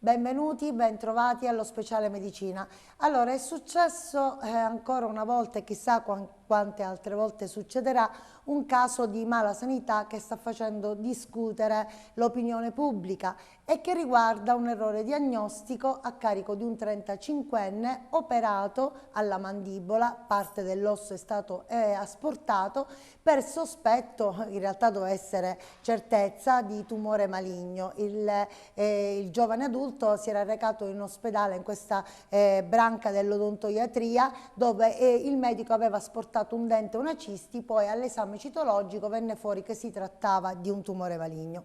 Benvenuti, bentrovati allo Speciale Medicina. Allora, è successo ancora una volta e chissà quante altre volte succederà un caso di mala sanità che sta facendo discutere l'opinione pubblica e che riguarda un errore diagnostico a carico di un 35enne operato alla mandibola, parte dell'osso è stato asportato per sospetto, in realtà doveva essere certezza, di tumore maligno. Il giovane adulto si era recato in ospedale in questa branca dell'odontoiatria dove il medico aveva asportato un dente e una cisti, poi all'esame citologico venne fuori che si trattava di un tumore maligno.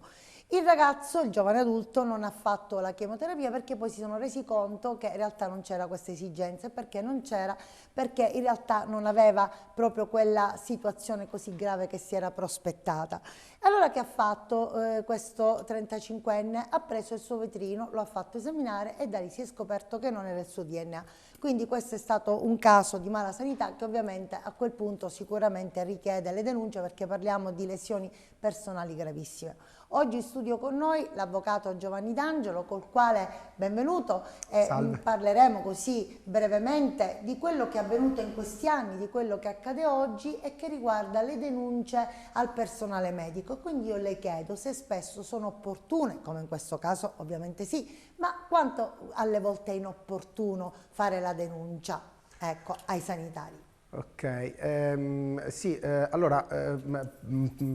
Il ragazzo, il giovane adulto, non ha fatto la chemioterapia perché poi si sono resi conto che in realtà non c'era questa esigenza. Perché non c'era? Perché in realtà non aveva proprio quella situazione così grave che si era prospettata. Allora che ha fatto questo 35enne? Ha preso il suo vetrino, lo ha fatto esaminare e da lì si è scoperto che non era il suo DNA. Quindi questo è stato un caso di mala sanità che ovviamente a quel punto sicuramente richiede le denunce perché parliamo di lesioni personali gravissime. Oggi in studio con noi l'avvocato Giovanni D'Angelo, col quale benvenuto, parleremo così brevemente di quello che è avvenuto in questi anni, di quello che accade oggi e che riguarda le denunce al personale medico. Quindi io le chiedo se spesso sono opportune, come in questo caso ovviamente sì, ma quanto alle volte è inopportuno fare la denuncia, ecco, ai sanitari. Ok, sì, allora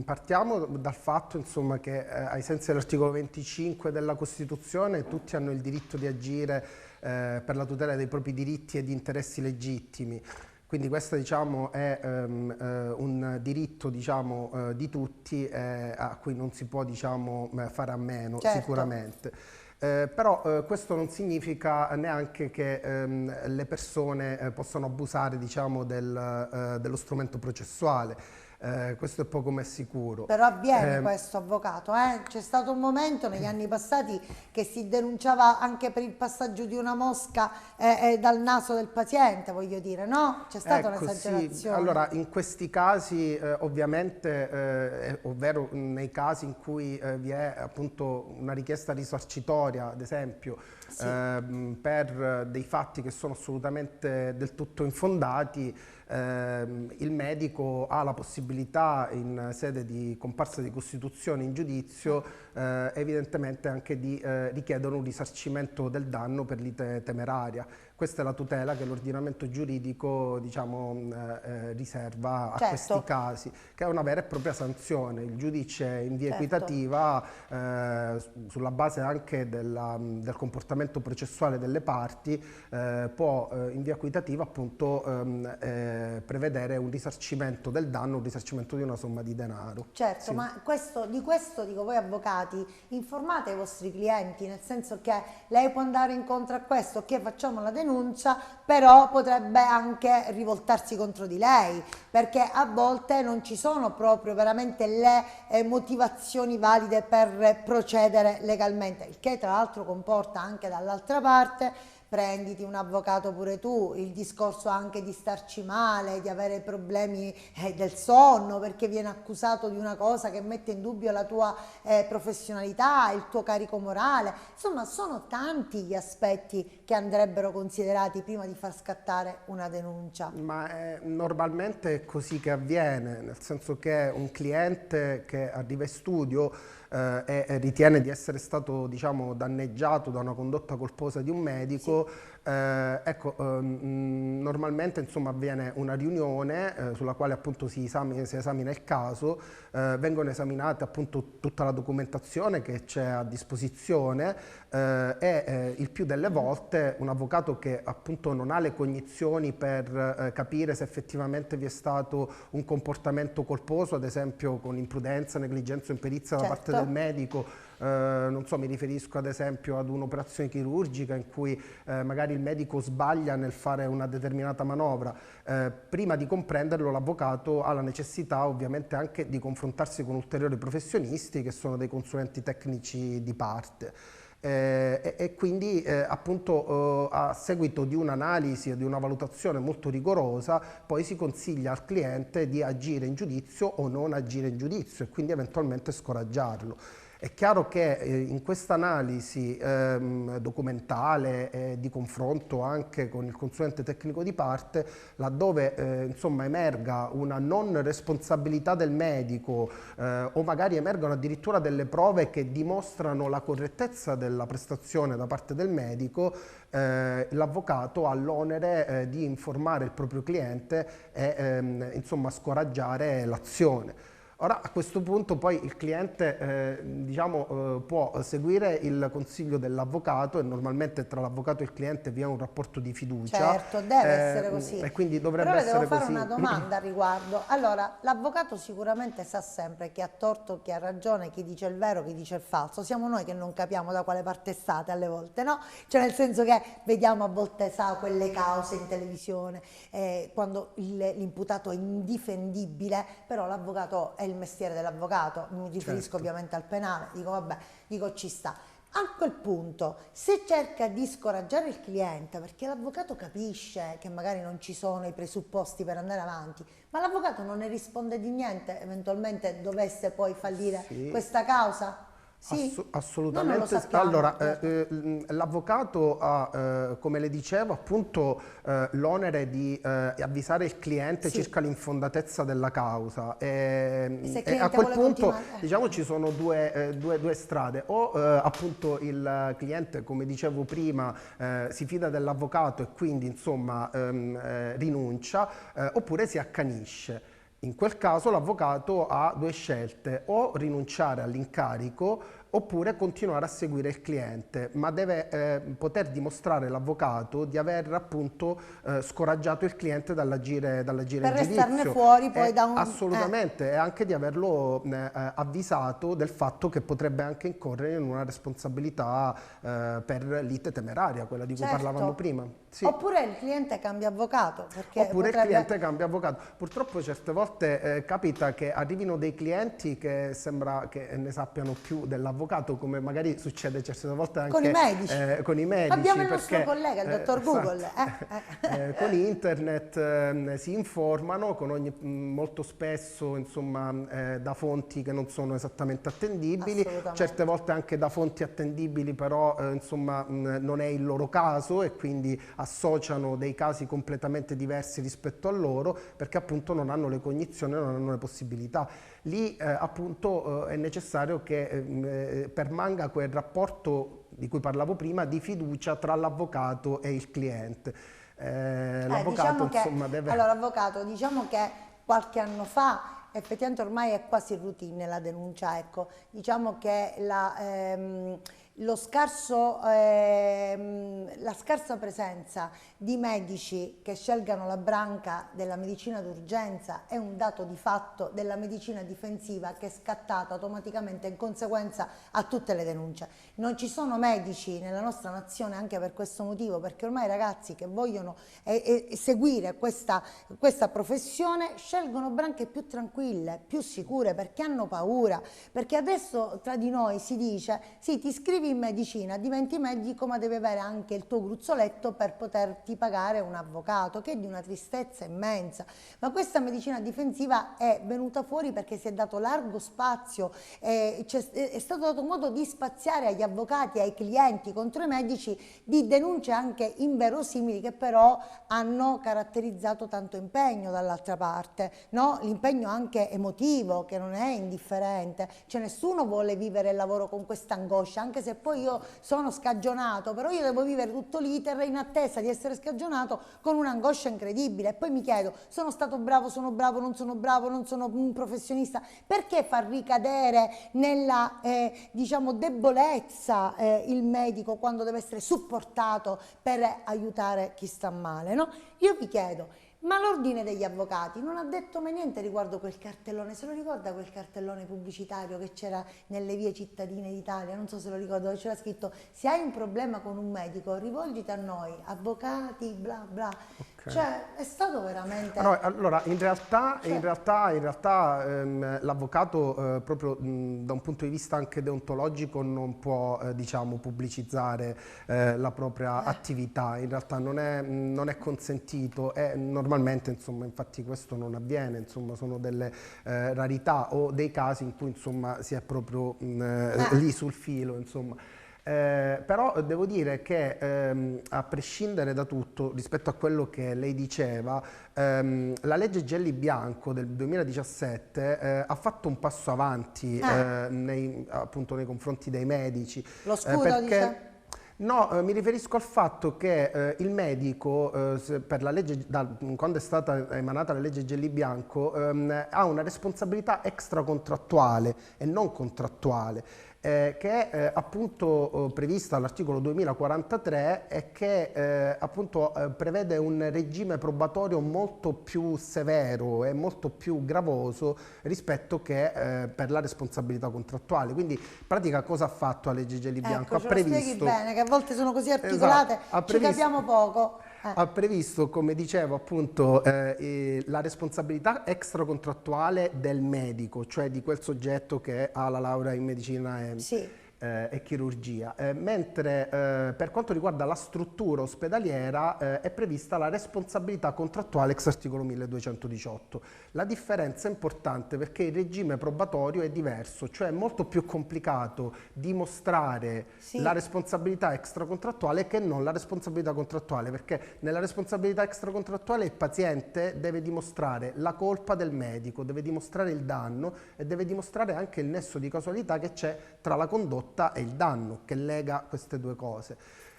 partiamo dal fatto insomma, che ai sensi dell'articolo 25 della Costituzione tutti hanno il diritto di agire per la tutela dei propri diritti e di interessi legittimi. Quindi questo diciamo, è un diritto diciamo, di tutti a cui non si può diciamo, fare a meno, certo, sicuramente. Però questo non significa neanche che le persone possano abusare diciamo, dello strumento processuale. Questo è poco ma è sicuro. Però avviene questo, avvocato, C'è stato un momento negli anni passati che si denunciava anche per il passaggio di una mosca dal naso del paziente, voglio dire, no? C'è stata un'esagerazione. Sì. Allora, in questi casi ovviamente, ovvero nei casi in cui vi è appunto una richiesta risarcitoria, ad esempio, sì, per dei fatti che sono assolutamente del tutto infondati, il medico ha la possibilità in sede di comparsa di costituzione in giudizio evidentemente anche di richiedere un risarcimento del danno per lite temeraria. Questa è la tutela che l'ordinamento giuridico diciamo, riserva a questi casi, che è una vera e propria sanzione. Il giudice in via equitativa, sulla base anche del comportamento processuale delle parti, può in via equitativa appunto prevedere un risarcimento del danno, un risarcimento di una somma di denaro. Certo, sì, ma di questo dico, voi avvocati informate i vostri clienti, nel senso che lei può andare incontro a questo, che facciamo la denuncia, però potrebbe anche rivoltarsi contro di lei, perché a volte non ci sono proprio veramente le motivazioni valide per procedere legalmente, il che tra l'altro comporta anche dall'altra parte prenditi un avvocato pure tu, il discorso anche di starci male, di avere problemi del sonno perché viene accusato di una cosa che mette in dubbio la tua professionalità, il tuo carico morale, insomma sono tanti gli aspetti che andrebbero considerati prima di far scattare una denuncia. Ma normalmente è così che avviene, nel senso che un cliente che arriva in studio e ritiene di essere stato diciamo, danneggiato da una condotta colposa di un medico, sì, normalmente insomma, avviene una riunione sulla quale appunto si esamina il caso, vengono esaminate appunto tutta la documentazione che c'è a disposizione il più delle volte un avvocato che appunto non ha le cognizioni per capire se effettivamente vi è stato un comportamento colposo, ad esempio con imprudenza, negligenza o imperizia da parte del medico. Non so, mi riferisco ad esempio ad un'operazione chirurgica in cui magari il medico sbaglia nel fare una determinata manovra. Prima di comprenderlo l'avvocato ha la necessità ovviamente anche di confrontarsi con ulteriori professionisti che sono dei consulenti tecnici di parte. E quindi appunto a seguito di un'analisi e di una valutazione molto rigorosa poi si consiglia al cliente di agire in giudizio o non agire in giudizio e quindi eventualmente scoraggiarlo. È chiaro che in questa analisi documentale di confronto anche con il consulente tecnico di parte, laddove insomma emerga una non responsabilità del medico o magari emergano addirittura delle prove che dimostrano la correttezza della prestazione da parte del medico, l'avvocato ha l'onere di informare il proprio cliente e insomma scoraggiare l'azione. Ora a questo punto poi il cliente può seguire il consiglio dell'avvocato e normalmente tra l'avvocato e il cliente vi è un rapporto di fiducia. Certo, deve essere così. E quindi dovrebbe Però le essere devo fare così. una domanda al riguardo. Allora, l'avvocato sicuramente sa sempre chi ha torto, chi ha ragione, chi dice il vero, chi dice il falso. Siamo noi che non capiamo da quale parte state alle volte, no? Cioè nel senso che vediamo a volte, sa, quelle cause in televisione, quando l'imputato è indifendibile, però l'avvocato è il mestiere dell'avvocato, mi riferisco ovviamente al penale, dico vabbè, dico ci sta. A quel punto, se cerca di scoraggiare il cliente, perché l'avvocato capisce che magari non ci sono i presupposti per andare avanti, ma l'avvocato non ne risponde di niente, eventualmente dovesse poi fallire questa causa? Sì? Assolutamente. Allora, l'avvocato ha, come le dicevo, appunto l'onere di avvisare il cliente circa l'infondatezza della causa e a quel punto diciamo ci sono due strade: o appunto il cliente, come dicevo prima, si fida dell'avvocato e quindi insomma rinuncia, oppure si accanisce. In quel caso l'avvocato ha due scelte: o rinunciare all'incarico oppure continuare a seguire il cliente, ma deve poter dimostrare l'avvocato di aver appunto scoraggiato il cliente dall'agire in giudizio. Per restarne fuori poi da un... Assolutamente, e anche di averlo avvisato del fatto che potrebbe anche incorrere in una responsabilità per lite temeraria, quella di cui parlavamo prima. Sì. Oppure il cliente cambia avvocato. Oppure il cliente cambia avvocato. Purtroppo certe volte capita che arrivino dei clienti che sembra che ne sappiano più dell'avvocato, come magari succede certe volte anche con i medici. Abbiamo il nostro collega, il dottor Google. Con internet si informano, molto spesso insomma, da fonti che non sono esattamente attendibili, certe volte anche da fonti attendibili, però insomma, non è il loro caso e quindi associano dei casi completamente diversi rispetto a loro perché appunto non hanno le cognizioni, non hanno le possibilità. Lì appunto è necessario che permanga quel rapporto di cui parlavo prima di fiducia tra l'avvocato e il cliente. L'avvocato insomma deve... Allora avvocato, diciamo che qualche anno fa effettivamente ormai è quasi routine la denuncia, ecco, diciamo che la scarsa presenza di medici che scelgano la branca della medicina d'urgenza è un dato di fatto della medicina difensiva che è scattata automaticamente in conseguenza a tutte le denunce. Non ci sono medici nella nostra nazione anche per questo motivo, perché ormai i ragazzi che vogliono seguire questa professione scelgono branche più tranquille, più sicure, perché hanno paura, perché adesso tra di noi si dice sì, ti iscrivi in medicina, diventi medico, ma devi avere anche il tuo gruzzoletto per poterti pagare un avvocato, che è di una tristezza immensa. Ma questa medicina difensiva è venuta fuori perché si è dato largo spazio, è stato dato modo di spaziare agli avvocati, ai clienti contro i medici, di denunce anche inverosimili che però hanno caratterizzato tanto impegno dall'altra parte, no? L'impegno anche emotivo che non è indifferente, cioè nessuno vuole vivere il lavoro con questa angoscia, anche se poi io sono scagionato, però io devo vivere tutto l'iter in attesa di essere scagionato con un'angoscia incredibile. E poi mi chiedo, sono stato bravo, non sono un professionista, perché far ricadere nella diciamo debolezza il medico quando deve essere supportato per aiutare chi sta male, no? Io vi chiedo, ma l'ordine degli avvocati non ha detto mai niente riguardo quel cartellone? Se lo ricorda quel cartellone pubblicitario che c'era nelle vie cittadine d'Italia? Non so se lo ricordo, dove c'era scritto: se hai un problema con un medico rivolgiti a noi, avvocati, bla bla. Cioè, è stato veramente... Allora, in realtà l'avvocato proprio da un punto di vista anche deontologico non può diciamo pubblicizzare la propria attività, in realtà non è consentito e normalmente insomma infatti questo non avviene, insomma sono delle rarità o dei casi in cui insomma si è proprio lì sul filo, insomma. Però devo dire che a prescindere da tutto rispetto a quello che lei diceva, la legge Gelli-Bianco del 2017 ha fatto un passo avanti appunto nei confronti dei medici. Lo scudo, dice? No, mi riferisco al fatto che il medico, per la legge, quando è stata emanata la legge Gelli-Bianco, ha una responsabilità extracontrattuale e non contrattuale. Che è appunto prevista all'articolo 2043 e che appunto prevede un regime probatorio molto più severo e molto più gravoso rispetto che per la responsabilità contrattuale. Quindi in pratica cosa ha fatto la legge Gelli-Bianco? Ecco, ce lo spieghi bene, che a volte sono così articolate, esatto, ci capiamo poco. Ha previsto, come dicevo appunto, la responsabilità extracontrattuale del medico, cioè di quel soggetto che ha la laurea in medicina e chirurgia, mentre per quanto riguarda la struttura ospedaliera è prevista la responsabilità contrattuale ex articolo 1218. La differenza è importante perché il regime probatorio è diverso, cioè è molto più complicato dimostrare la responsabilità extracontrattuale che non la responsabilità contrattuale, perché nella responsabilità extracontrattuale il paziente deve dimostrare la colpa del medico, deve dimostrare il danno e deve dimostrare anche il nesso di causalità che c'è tra la condotta e il danno, che lega queste due cose.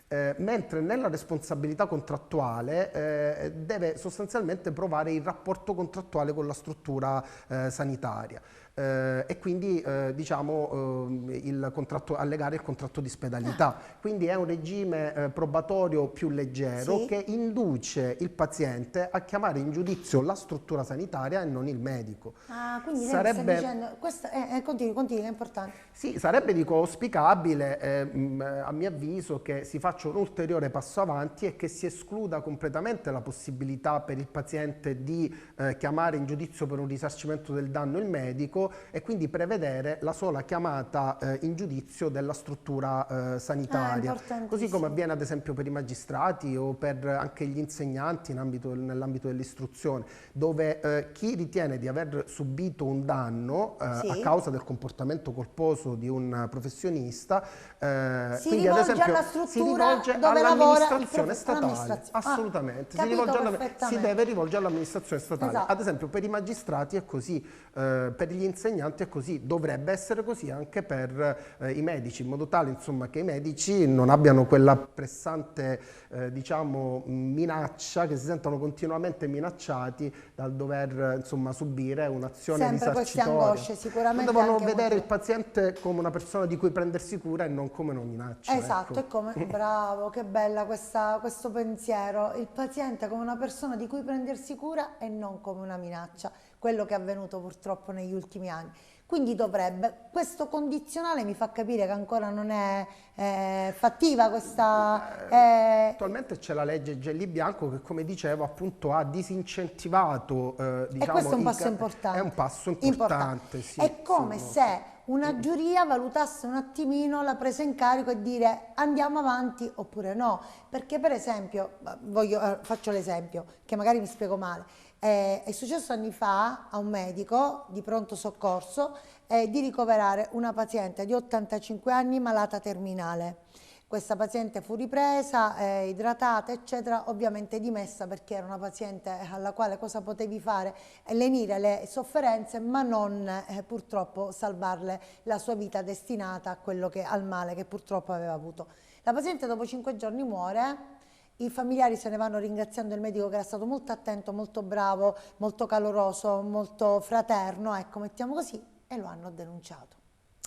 Mentre nella responsabilità contrattuale deve sostanzialmente provare il rapporto contrattuale con la struttura sanitaria e quindi diciamo allegare il contratto di spedalità. Quindi è un regime probatorio più leggero che induce il paziente a chiamare in giudizio la struttura sanitaria e non il medico. Ah, quindi lei mi sta dicendo, questo continui, è importante. Sì, sarebbe dico auspicabile a mio avviso che si faccia un ulteriore passo avanti e che si escluda completamente la possibilità per il paziente di chiamare in giudizio per un risarcimento del danno il medico e quindi prevedere la sola chiamata in giudizio della struttura sanitaria, così come avviene ad esempio per i magistrati o per anche gli insegnanti nell'ambito dell'istruzione, dove chi ritiene di aver subito un danno a causa del comportamento colposo di un professionista si rivolge alla struttura dove lavora il statale. Assolutamente, si deve rivolgere all'amministrazione statale. Esatto. Ad esempio per i magistrati è così, per gli insegnanti è così, dovrebbe essere così anche per i medici, in modo tale insomma che i medici non abbiano quella pressante diciamo minaccia, che si sentono continuamente minacciati dal dover insomma subire un'azione risarcitoria. Queste angosce sicuramente. Devono vedere il paziente come una persona di cui prendersi cura e non come una minaccia. Esatto, ecco. è come, bravo, che bella questo pensiero, il paziente come una persona di cui prendersi cura e non come una minaccia, quello che è avvenuto purtroppo negli ultimi anni. Quindi questo condizionale mi fa capire che ancora non è fattiva questa... Attualmente c'è la legge Gelli-Bianco che, come dicevo, appunto ha disincentivato diciamo, e questo è un passo importante. È un passo importante. Sì, è come se una giuria valutasse un attimino la presa in carico e dire andiamo avanti oppure no. Perché per esempio, faccio l'esempio, che magari mi spiego male, è successo anni fa a un medico di pronto soccorso di ricoverare una paziente di 85 anni malata terminale. Questa paziente fu ripresa, idratata, eccetera, ovviamente dimessa perché era una paziente alla quale cosa potevi fare? Lenire le sofferenze, ma non purtroppo salvarle la sua vita destinata al male che purtroppo aveva avuto. La paziente dopo 5 giorni muore. I familiari se ne vanno ringraziando il medico che era stato molto attento, molto bravo, molto caloroso, molto fraterno, ecco, mettiamo così, e lo hanno denunciato.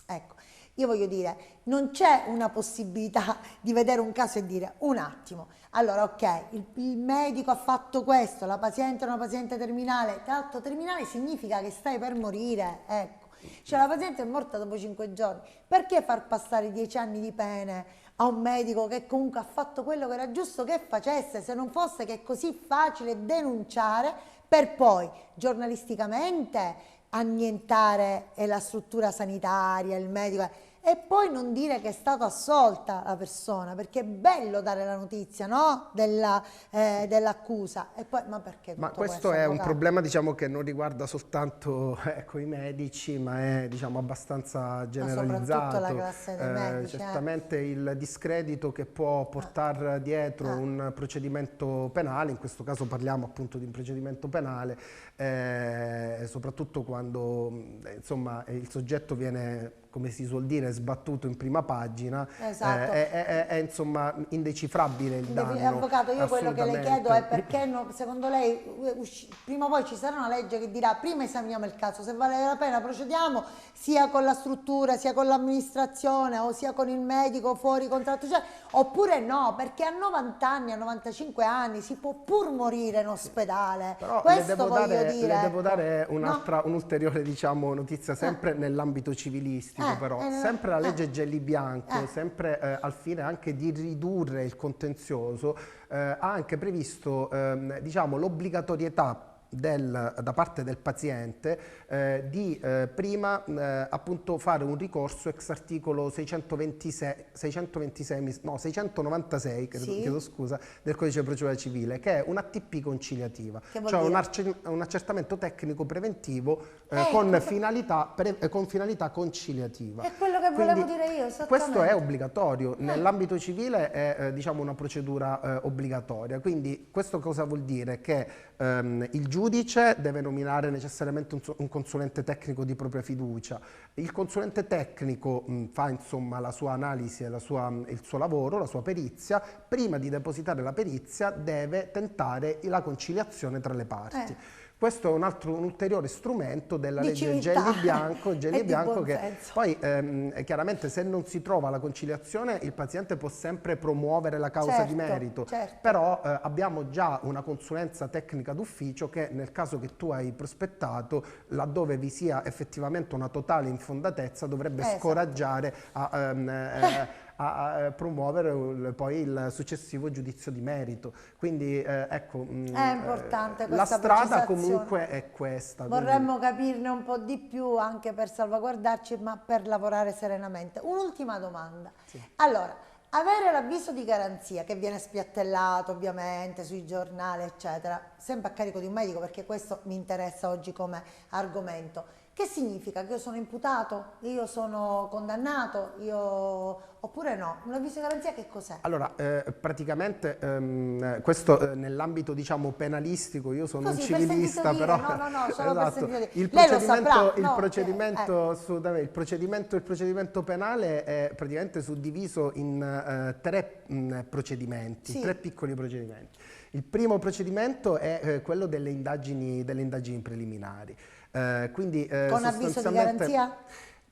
Ecco, io voglio dire, non c'è una possibilità di vedere un caso e dire un attimo, allora ok, il medico ha fatto questo, la paziente è una paziente terminale, tra l'altro terminale significa che stai per morire, ecco. Cioè la paziente è morta dopo 5 giorni. Perché far passare 10 anni di pene a un medico che comunque ha fatto quello che era giusto che facesse, se non fosse che è così facile denunciare per poi giornalisticamente annientare la struttura sanitaria, il medico, e poi non dire che è stata assolta la persona, perché è bello dare la notizia, no? Dell'accusa. E poi, ma perché tutto Ma questo è un avvocato? problema, diciamo, che non riguarda soltanto ecco, i medici, ma è, diciamo, abbastanza Ma soprattutto la generalizzato. classe dei medici. Certamente il discredito che può portare dietro un procedimento penale, in questo caso parliamo appunto di un procedimento penale, soprattutto quando insomma, il soggetto viene, come si suol dire, sbattuto in prima pagina, Esatto. è insomma indecifrabile il danno. Avvocato, io quello che le chiedo è assolutamente. perché secondo lei prima o poi ci sarà una legge che dirà prima esaminiamo il caso, se vale la pena procediamo sia con la struttura, sia con l'amministrazione o sia con il medico fuori contratto, cioè, oppure no, perché a 90 anni, a 95 anni si può pur morire in ospedale. Però Questo voglio dire. le devo Ecco. dare No? un'ulteriore diciamo, notizia, sempre nell'ambito civilistico però. Sempre la legge Gelli Bianco, sempre al fine anche di ridurre il contenzioso, ha anche previsto diciamo, l'obbligatorietà da parte del paziente di prima appunto fare un ricorso ex articolo 696 chiedo scusa, del codice di procedura civile, che è una TP conciliativa, cioè un accertamento tecnico preventivo con finalità conciliativa. È quello che volevo dire io, esattamente. Questo è obbligatorio, nell'ambito civile è diciamo, una procedura obbligatoria, quindi questo cosa vuol dire? Che il giudice deve nominare necessariamente un consulente tecnico di propria fiducia. Il consulente tecnico fa insomma la sua analisi e il suo lavoro, la sua perizia. Prima di depositare la perizia deve tentare la conciliazione tra le parti. Questo è un ulteriore strumento della legge Gelli Bianco che poi chiaramente se non si trova la conciliazione il paziente può sempre promuovere la causa di merito, però abbiamo già una consulenza tecnica d'ufficio che nel caso che tu hai prospettato, laddove vi sia effettivamente una totale infondatezza, dovrebbe scoraggiare a promuovere poi il successivo giudizio di merito. Quindi ecco, è importante questa la strada precisazione. Comunque è questa. Vorremmo capirne un po' di più anche per salvaguardarci, ma per lavorare serenamente. Un'ultima domanda. Sì. Allora, avere l'avviso di garanzia che viene spiattellato ovviamente sui giornali, eccetera, sempre a carico di un medico, perché questo mi interessa oggi come argomento. Che significa? Che io sono imputato? Io sono condannato? Oppure no? Un avviso di garanzia che cos'è? Allora, praticamente questo nell'ambito diciamo penalistico, io sono Così, un civilista, però solo esatto, per il lei lo saprà, il procedimento penale è praticamente suddiviso in tre procedimenti, tre piccoli procedimenti. Il primo procedimento è quello delle indagini preliminari. Quindi, con avviso di garanzia?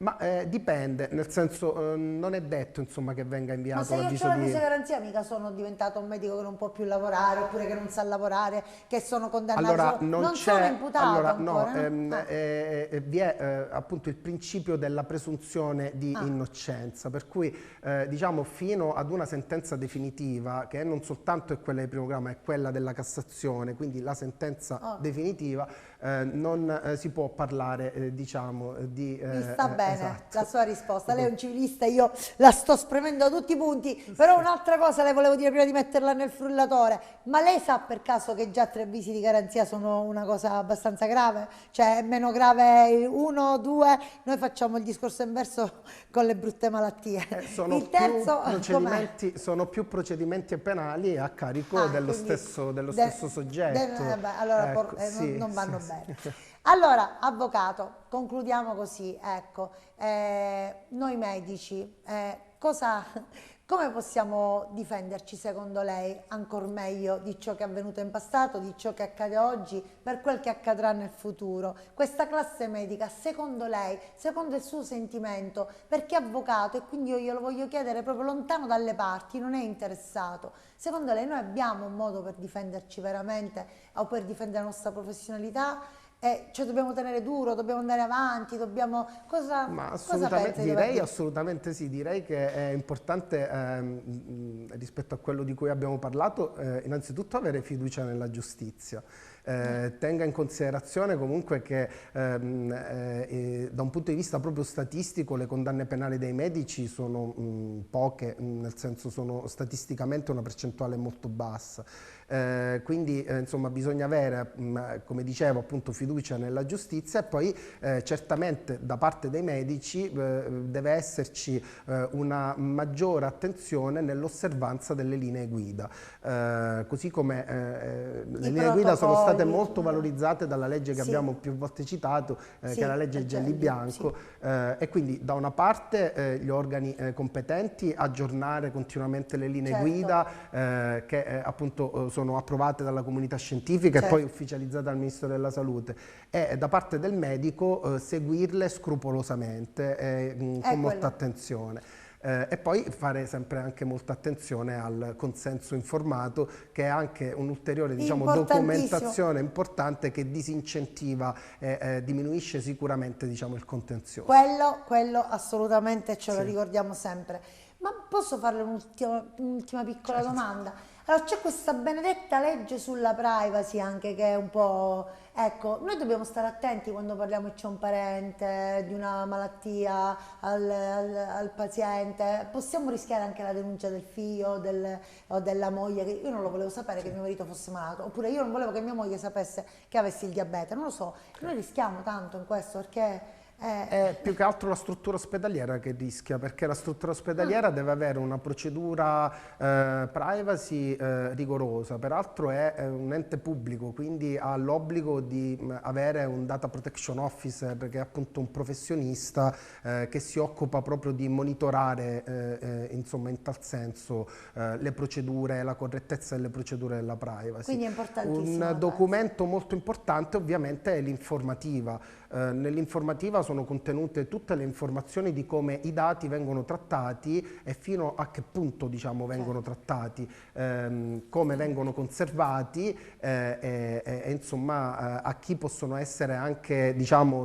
Ma dipende, nel senso non è detto insomma, che venga inviato l'avviso. Ma se io ho l'avviso di garanzia mica sono diventato un medico che non può più lavorare, oppure che non sa lavorare, che sono condannato, allora, non sono imputato ancora, vi è appunto il principio della presunzione di innocenza, per cui diciamo fino ad una sentenza definitiva, che non soltanto è quella di primo grado ma è quella della Cassazione, quindi la sentenza definitiva, non si può parlare diciamo di... sta bene esatto. La sua risposta, lei è un civilista, io la sto spremendo da tutti i punti, però un'altra cosa le volevo dire prima di metterla nel frullatore, ma lei sa per caso che già 3 avvisi di garanzia sono una cosa abbastanza grave? Cioè è meno grave 1, 2, noi facciamo il discorso inverso con le brutte malattie. Il terzo sono più procedimenti penali a carico dello stesso soggetto. Allora ecco, non vanno bene. Allora, avvocato, concludiamo così, ecco, noi medici, come possiamo difenderci secondo lei ancora meglio di ciò che è avvenuto in passato, di ciò che accade oggi, per quel che accadrà nel futuro? Questa classe medica, secondo lei, secondo il suo sentimento, perché avvocato, e quindi io glielo voglio chiedere proprio lontano dalle parti, non è interessato, secondo lei noi abbiamo un modo per difenderci veramente o per difendere la nostra professionalità? cioè dobbiamo tenere duro, dobbiamo andare avanti, dobbiamo... Cosa pensi direi assolutamente sì, direi che è importante rispetto a quello di cui abbiamo parlato, innanzitutto avere fiducia nella giustizia. Tenga in considerazione comunque che da un punto di vista proprio statistico le condanne penali dei medici sono poche, nel senso sono statisticamente una percentuale molto bassa. Quindi insomma bisogna avere, come dicevo, appunto fiducia nella giustizia, e poi certamente da parte dei medici deve esserci una maggiore attenzione nell'osservanza delle linee guida, così come le linee guida sono state molto valorizzate dalla legge che abbiamo più volte citato, che è la legge Gelli-Bianco, e quindi da una parte gli organi competenti aggiornare continuamente le linee guida che appunto sono approvate dalla comunità scientifica e poi ufficializzate dal Ministero della Salute, e da parte del medico seguirle scrupolosamente con molta attenzione. E poi fare sempre anche molta attenzione al consenso informato, che è anche un'ulteriore documentazione importante che disincentiva e diminuisce sicuramente il contenzioso. Quello assolutamente ce lo ricordiamo sempre. Ma posso farle un'ultima piccola domanda? Allora, c'è questa benedetta legge sulla privacy anche che è un po'... Ecco, noi dobbiamo stare attenti quando parliamo che c'è un parente di una malattia al paziente. Possiamo rischiare anche la denuncia del figlio o della moglie, che io non lo volevo sapere che mio marito fosse malato, oppure io non volevo che mia moglie sapesse che avessi il diabete, non lo so. Noi rischiamo tanto in questo perché... È più che altro la struttura ospedaliera che rischia, perché la struttura ospedaliera deve avere una procedura privacy rigorosa, peraltro è un ente pubblico, quindi ha l'obbligo di avere un data protection officer, che è appunto un professionista che si occupa proprio di monitorare insomma in tal senso le procedure, la correttezza delle procedure della privacy. Quindi è importantissimo. Un documento molto importante ovviamente è l'informativa. Nell'informativa sono contenute tutte le informazioni di come i dati vengono trattati e fino a che punto vengono trattati, come vengono conservati e insomma a chi possono essere anche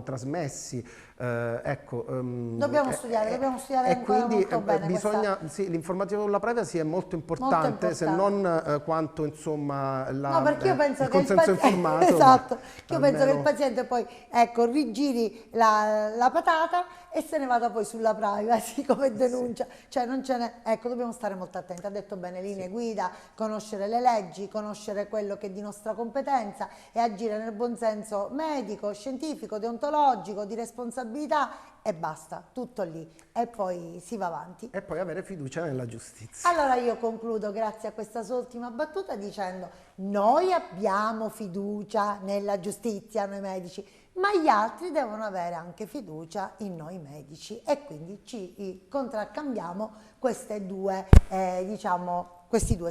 trasmessi. Dobbiamo studiare e quindi molto bene l'informativa sulla privacy è molto importante, se non quanto insomma perché io penso il consenso informato. Esatto, io penso che il paziente poi rigiri la patata e se ne vada poi sulla privacy come denuncia, cioè non ce n'è, dobbiamo stare molto attenti. Ha detto bene, linee guida, conoscere le leggi, conoscere quello che è di nostra competenza e agire nel buon senso medico, scientifico, deontologico, di responsabilità, e basta, tutto lì, e poi si va avanti. E poi avere fiducia nella giustizia. Allora io concludo, grazie a questa sua ultima battuta, dicendo: noi abbiamo fiducia nella giustizia, noi medici, ma gli altri devono avere anche fiducia in noi medici, e quindi ci contraccambiamo questi due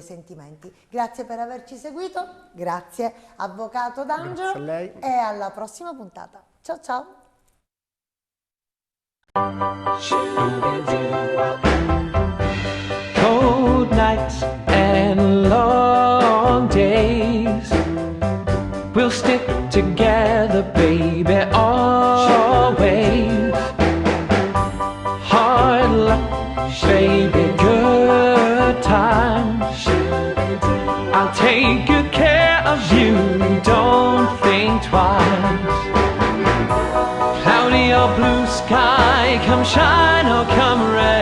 sentimenti. Grazie per averci seguito, grazie Avvocato D'Angelo, grazie a lei. E alla prossima puntata. Ciao ciao! Cold nights and long days, we'll stick together, baby, always. Hard luck, baby, good times, I'll take good care of you, don't think twice. Cloudy or blue sky, come shine or come rain,